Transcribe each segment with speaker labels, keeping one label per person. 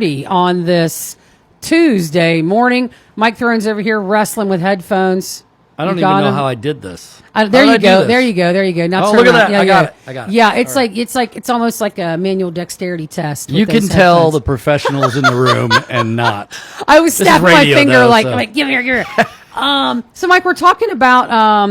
Speaker 1: On this Tuesday morning. Mike Throne's over here wrestling with headphones.
Speaker 2: I don't even know how I did this.
Speaker 1: There you go. There you go. There you go. Now
Speaker 2: look at that. I got it.
Speaker 1: Yeah, it's almost like a manual dexterity test.
Speaker 2: You can tell the professionals in the room and not.
Speaker 1: I was snapping my finger
Speaker 2: though,
Speaker 1: like, give me here. So Mike, we're talking about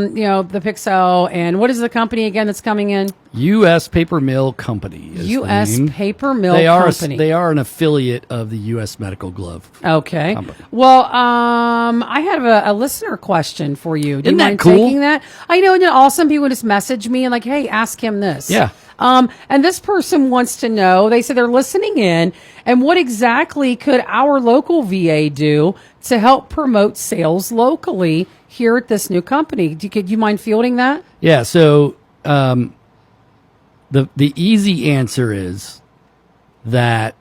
Speaker 1: the Pixel, and what is the company again that's coming in?
Speaker 2: U.S. Paper Mill Company.
Speaker 1: U.S. Paper Mill Company.
Speaker 2: They are an affiliate of the U.S. Medical Glove.
Speaker 1: Okay.
Speaker 2: Company.
Speaker 1: Well, I have a listener question for you. Do you mind
Speaker 2: cool?
Speaker 1: taking that? I know, and all some people just message me and like, hey, ask him this.
Speaker 2: Yeah.
Speaker 1: And this person wants to know, they said they're listening in, and what exactly could our local VA do to help promote sales locally here at this new company? Do you mind fielding that?
Speaker 2: Yeah, so the easy answer is that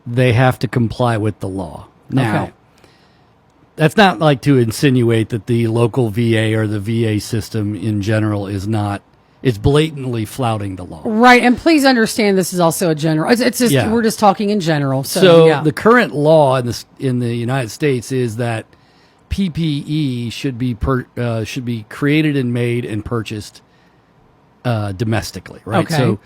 Speaker 2: they have to comply with the law. Now, that's not like to insinuate that the local VA or the VA system in general is blatantly flouting the law.
Speaker 1: Right, and please understand this is also a general. It's just we're just talking in general.
Speaker 2: So the current law in the United States is that PPE should be created and made and purchased domestically, right?
Speaker 1: Okay.
Speaker 2: So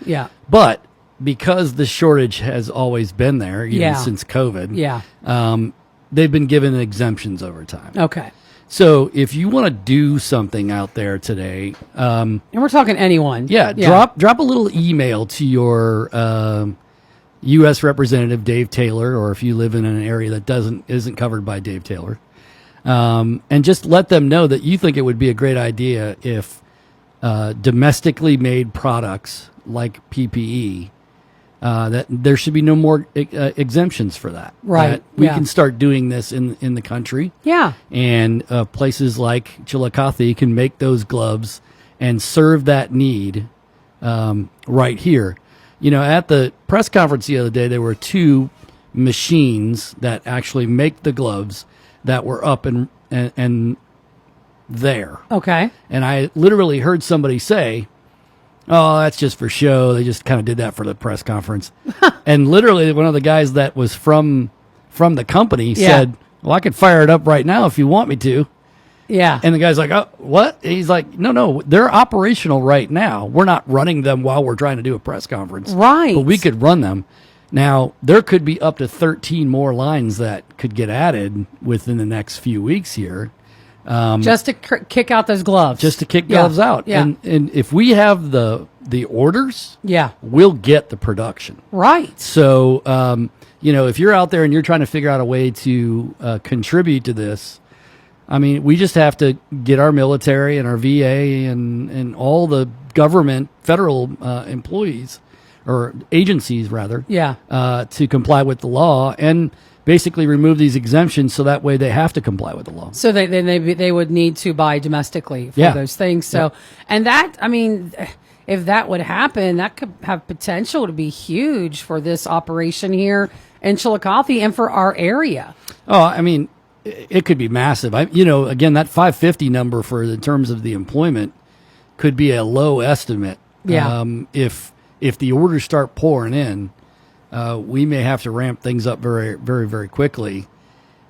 Speaker 2: but because the shortage has always been there, even since COVID, they've been given exemptions over time.
Speaker 1: Okay.
Speaker 2: So if you want to do something out there today,
Speaker 1: and we're talking anyone,
Speaker 2: drop a little email to your U.S. Representative Dave Taylor, or if you live in an area that isn't covered by Dave Taylor, and just let them know that you think it would be a great idea if domestically made products like PPE. That there should be no more exemptions for that.
Speaker 1: Right.
Speaker 2: That we can start doing this in the country.
Speaker 1: Yeah.
Speaker 2: And places like Chillicothe can make those gloves and serve that need right here. You know, at the press conference the other day, there were two machines that actually make the gloves that were up and there.
Speaker 1: Okay.
Speaker 2: And I literally heard somebody say, "Oh, that's just for show. They just kind of did that for the press conference." And literally one of the guys that was from the company said, "Well, I could fire it up right now if you want me to."
Speaker 1: Yeah.
Speaker 2: And the guy's like, "Oh, what?" He's like, No, they're operational right now. We're not running them while we're trying to do a press conference.
Speaker 1: Right.
Speaker 2: But we could run them. Now, there could be up to 13 more lines that could get added within the next few weeks here.
Speaker 1: Just to kick out those gloves.
Speaker 2: Just to kick gloves out.
Speaker 1: Yeah.
Speaker 2: And if we have the orders, we'll get the production.
Speaker 1: Right.
Speaker 2: So, if you're out there and you're trying to figure out a way to contribute to this, I mean, we just have to get our military and our VA and all the government, federal employees or agencies, rather, to comply with the law and basically remove these exemptions so that way they have to comply with the law.
Speaker 1: So they would need to buy domestically for those things. So, and that, I mean, if that would happen, that could have potential to be huge for this operation here in Chillicothe and for our area. Oh,
Speaker 2: I mean, it could be massive. Again, that 550 number in terms of the employment could be a low estimate.
Speaker 1: Yeah.
Speaker 2: If the orders start pouring in, we may have to ramp things up very, very, very quickly.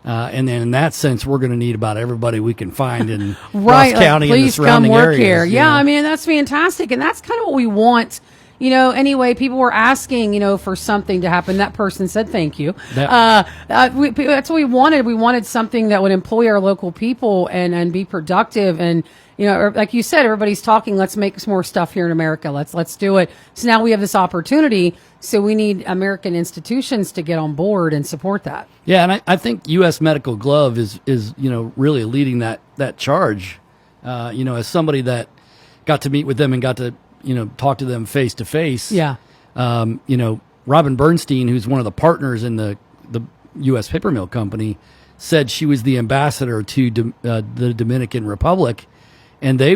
Speaker 2: And then in that sense, we're going to need about everybody we can find in Ross County and the surrounding areas.
Speaker 1: Please come work here. Yeah, I mean, that's fantastic. And that's kind of what we want. Anyway, people were asking, for something to happen. That person said thank you. That's what we wanted. We wanted something that would employ our local people and be productive. And, like you said, everybody's talking, let's make some more stuff here in America. Let's do it. So now we have this opportunity. So we need American institutions to get on board and support that.
Speaker 2: Yeah, and I think U.S. Medical Glove is really leading that charge. As somebody that got to meet with them and got to talk to them face to face.
Speaker 1: Yeah.
Speaker 2: Robin Bernstein, who's one of the partners in the U.S. Paper Mill Company, said she was the ambassador to the Dominican Republic, and they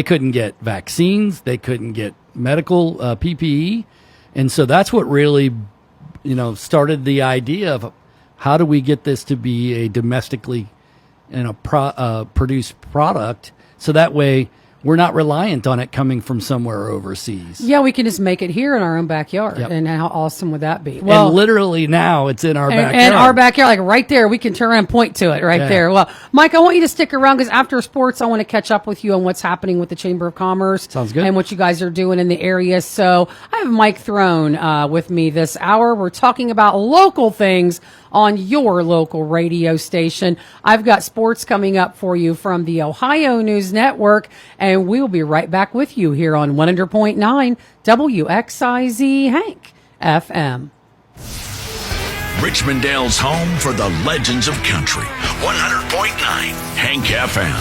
Speaker 2: couldn't get vaccines, they couldn't get medical PPE, and so that's what really started the idea of how do we get this to be a domestically produced product, so that way we're not reliant on it coming from somewhere overseas.
Speaker 1: Yeah, we can just make it here in our own backyard.
Speaker 2: Yep.
Speaker 1: And how awesome would that be?
Speaker 2: Well, and literally now it's in our backyard.
Speaker 1: And our backyard, like right there, we can turn around and point to it right there. Well, Mike, I want you to stick around because after sports, I want to catch up with you on what's happening with the Chamber of Commerce.
Speaker 2: Sounds good.
Speaker 1: And what you guys are doing in the area. So I have Mike Throne with me this hour. We're talking about local things on your local radio station. I've got sports coming up for you from the Ohio News Network, and we'll be right back with you here on 100.9 WXIZ Hank FM.
Speaker 3: Richmondale's home for the legends of country. 100.9 Hank FM.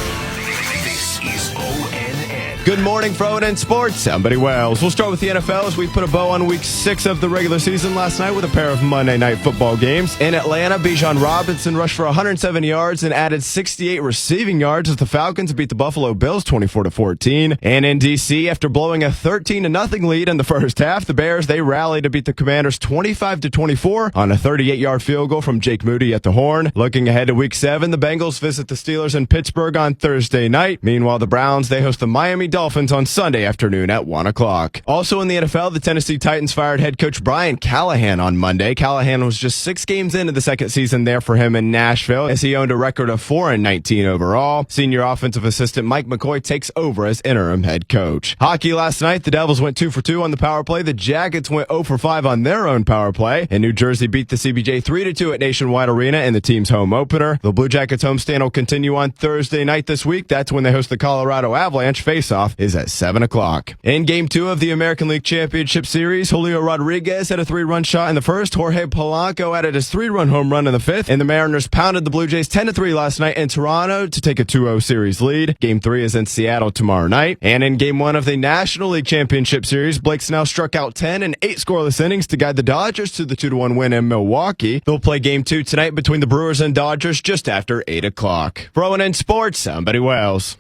Speaker 3: This is ONN.
Speaker 4: Good morning, Froden Sports. I'm Buddy Wells. We'll start with the NFL as we put a bow on week 6 of the regular season last night with a pair of Monday night football games. In Atlanta, Bijan Robinson rushed for 107 yards and added 68 receiving yards as the Falcons beat the Buffalo Bills 24-14. And in D.C., after blowing a 13-0 lead in the first half, the Bears, they rallied to beat the Commanders 25-24 on a 38-yard field goal from Jake Moody at the horn. Looking ahead to week 7, the Bengals visit the Steelers in Pittsburgh on Thursday night. Meanwhile, the Browns, they host the Miami Dolphins on Sunday afternoon at 1 o'clock. Also in the NFL, the Tennessee Titans fired head coach Brian Callahan on Monday. Callahan was just 6 games into the second season there for him in Nashville as he owned a record of 4-19 overall. Senior offensive assistant Mike McCoy takes over as interim head coach. Hockey last night, the Devils went 2 for 2 on the power play. The Jackets went 0 for 5 on their own power play. And New Jersey beat the CBJ 3-2 at Nationwide Arena in the team's home opener. The Blue Jackets homestand will continue on Thursday night this week. That's when they host the Colorado Avalanche. Face-off is at 7 o'clock. In Game 2 of the American League Championship Series, Julio Rodriguez had a 3-run shot in the first. Jorge Polanco added his 3-run home run in the fifth. And the Mariners pounded the Blue Jays 10-3 last night in Toronto to take a 2-0 series lead. Game 3 is in Seattle tomorrow night. And in Game 1 of the National League Championship Series, Blake Snell struck out 10 in 8 scoreless innings to guide the Dodgers to the 2-1 win in Milwaukee. They'll play Game 2 tonight between the Brewers and Dodgers just after 8 o'clock. For ONN Sports, I'm Buddy Wells.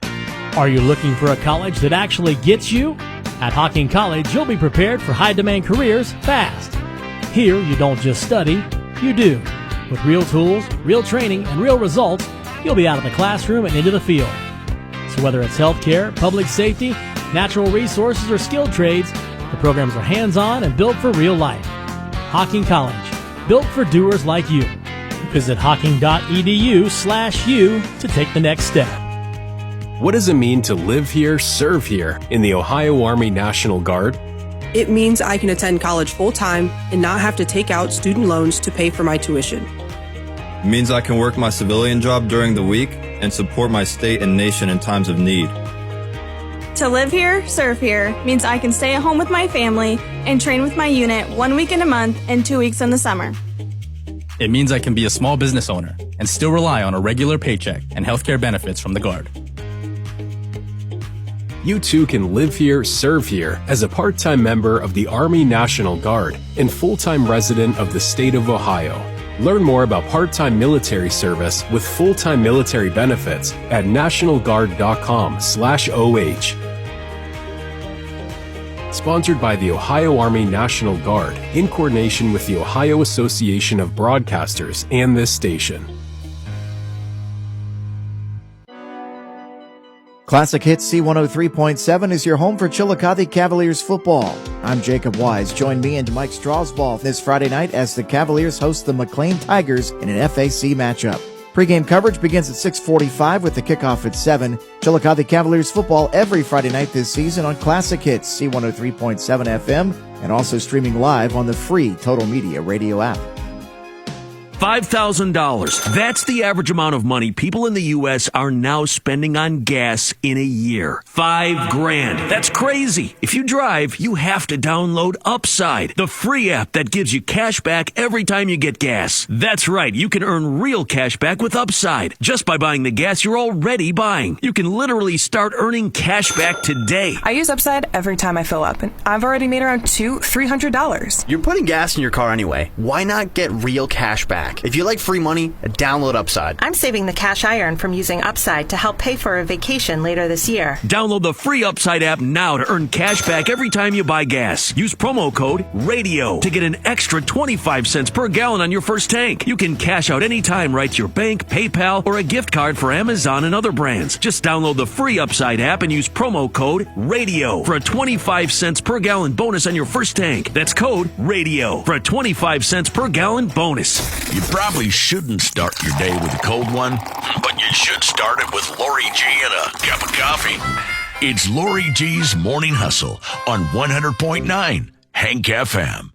Speaker 5: Are you looking for a college that actually gets you? At Hocking College, you'll be prepared for high-demand careers fast. Here, you don't just study, you do. With real tools, real training, and real results, you'll be out of the classroom and into the field. So whether it's healthcare, public safety, natural resources, or skilled trades, the programs are hands-on and built for real life. Hocking College, built for doers like you. Visit hocking.edu/u to take the next step.
Speaker 6: What does it mean to live here, serve here in the Ohio Army National Guard?
Speaker 7: It means I can attend college full-time and not have to take out student loans to pay for my tuition.
Speaker 8: It means I can work my civilian job during the week and support my state and nation in times of need.
Speaker 9: To live here, serve here means I can stay at home with my family and train with my unit 1 week in a month and 2 weeks in the summer.
Speaker 10: It means I can be a small business owner and still rely on a regular paycheck and healthcare benefits from the Guard.
Speaker 6: You too can live here, serve here as a part-time member of the Army National Guard and full-time resident of the state of Ohio. Learn more about part-time military service with full-time military benefits at nationalguard.com/OH. Sponsored by the Ohio Army National Guard in coordination with the Ohio Association of Broadcasters and this station.
Speaker 11: Classic Hits C103.7 is your home for Chillicothe Cavaliers football. I'm Jacob Wise. Join me and Mike Strasball this Friday night as the Cavaliers host the McLean Tigers in an FAC matchup. Pre-game coverage begins at 6:45 with the kickoff at 7. Chillicothe Cavaliers football every Friday night this season on Classic Hits C103.7 FM and also streaming live on the free Total Media radio app.
Speaker 3: $5,000. That's the average amount of money people in the U.S. are now spending on gas in a year. $5,000. That's crazy. If you drive, you have to download Upside, the free app that gives you cash back every time you get gas. That's right. You can earn real cash back with Upside just by buying the gas you're already buying. You can literally start earning cash back today.
Speaker 12: I use Upside every time I fill up, and I've already made around $300.
Speaker 13: You're putting gas in your car anyway. Why not get real cash back? back. If you like free money, download Upside.
Speaker 14: I'm saving the cash I earn from using Upside to help pay for a vacation later this year.
Speaker 3: Download the free Upside app now to earn cash back every time you buy gas. Use promo code RADIO to get an extra 25 cents per gallon on your first tank. You can cash out anytime right to your bank, PayPal, or a gift card for Amazon and other brands. Just download the free Upside app and use promo code RADIO for a 25 cents per gallon bonus on your first tank. That's code RADIO for a 25 cents per gallon bonus.
Speaker 15: You probably shouldn't start your day with a cold one, but you should start it with Lori G and a cup of coffee. It's Lori G's Morning Hustle on 100.9 Hank FM.